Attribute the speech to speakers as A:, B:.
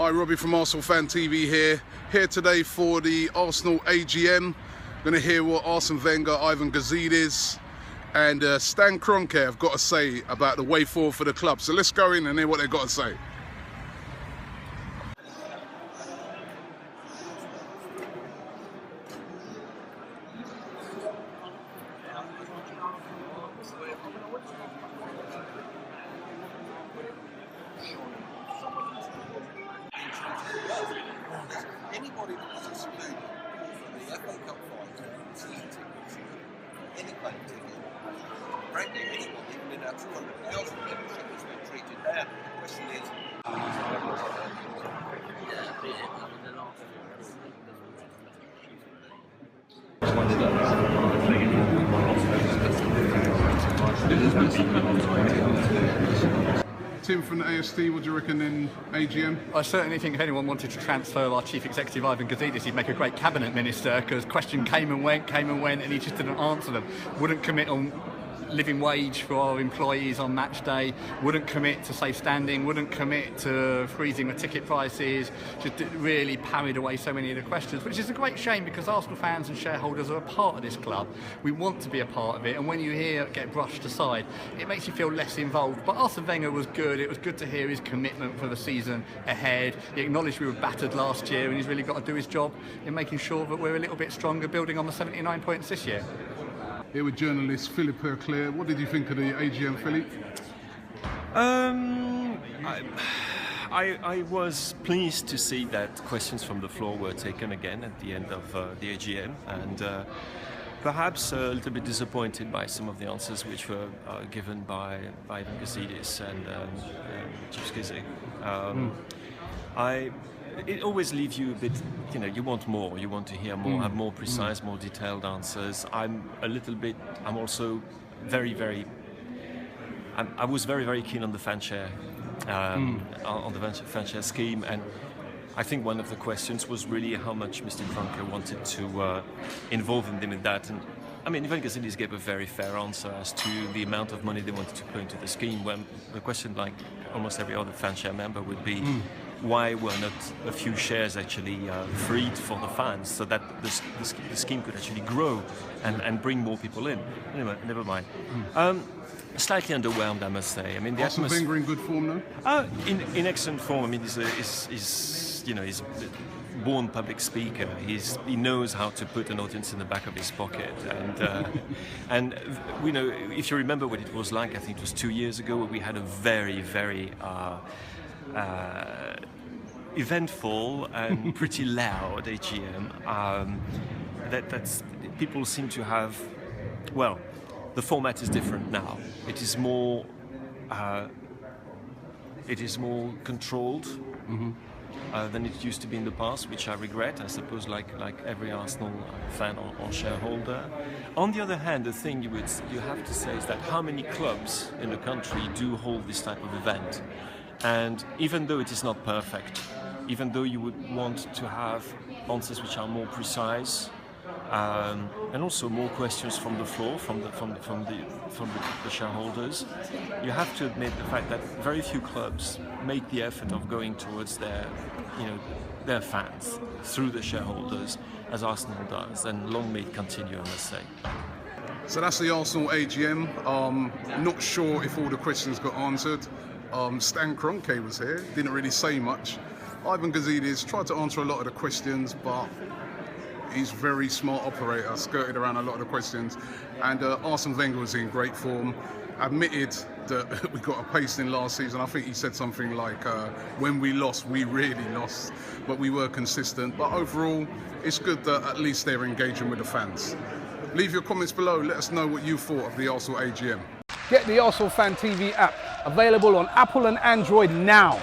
A: Hi, Robbie from Arsenal Fan TV here today for the Arsenal AGM. Going to hear what Arsene Wenger, Ivan Gazidis and Stan Kroenke have got to say about the way forward for the club. So let's go in and hear what they've got to say.
B: Anybody that participated for the FA Cup final, season tickets, any kind of ticket, frankly, anybody, even in our 200,000 membership has been treated there. The question is,
A: Tim from the A.F.C, what do you reckon in AGM?
C: I certainly think if anyone wanted to transfer our chief executive Ivan Gazidis, he'd make a great cabinet minister, because question came and went, and he just didn't answer them. Wouldn't commit on living wage for our employees on match day, wouldn't commit to safe standing, wouldn't commit to freezing the ticket prices, just really parried away so many of the questions, which is a great shame because Arsenal fans and shareholders are a part of this club. We want to be a part of it, and when you hear it get brushed aside, it makes you feel less involved. But Arsene Wenger was good. It was good to hear his commitment for the season ahead. He acknowledged we were battered last year, and he's really got to do his job in making sure that we're a little bit stronger, building on the 79 points this year.
A: Here with journalist Philippe Auclair. What did you think of the AGM, Philippe?
D: I was pleased to see that questions from the floor were taken again at the end of the AGM, and perhaps a little bit disappointed by some of the answers which were given by Ivan Gazidis and Chief Gizzi. It always leaves you a bit, you want more, you want to hear more, have more precise, more detailed answers. I'm also I was very keen on the fan share, on the fan share scheme, and I think one of the questions was really how much Mr. Kroenke wanted to involve him in that. And I mean, Ivan Gazidis gave a very fair answer as to the amount of money they wanted to put into the scheme, when the question, like almost every other fan share member, would be why were not a few shares actually freed for the fans, so that the scheme could actually grow and bring more people in. Anyway, never mind. Slightly underwhelmed, I must say. I mean, the
A: Arsene Wenger in good form, though?
D: In excellent form. I mean, he's a born public speaker. He knows how to put an audience in the back of his pocket, and if you remember what it was like, I think it was 2 years ago, where we had a very eventful and pretty loud AGM. That's people seem to have. Well, the format is different now. It is more controlled than it used to be in the past, which I regret, I suppose, like every Arsenal fan or shareholder. On the other hand, the thing you have to say is that how many clubs in the country do hold this type of event? And even though it is not perfect, even though you would want to have answers which are more precise, and also more questions from the floor, from the shareholders, you have to admit the fact that very few clubs make the effort of going towards their fans through the shareholders, as Arsenal does, and long may it continue, I must say.
A: So that's the Arsenal AGM. Not sure if all the questions got answered. Stan Kroenke was here, didn't really say much. Ivan Gazidis tried to answer a lot of the questions, but he's a very smart operator, skirted around a lot of the questions. And Arsene Wenger was in great form, admitted that we got a pasting last season. I think he said something like, when we lost, we really lost, but we were consistent. But overall, it's good that at least they're engaging with the fans. Leave your comments below, let us know what you thought of the Arsenal AGM.
E: Get the Arsenal Fan TV app, available on Apple and Android now.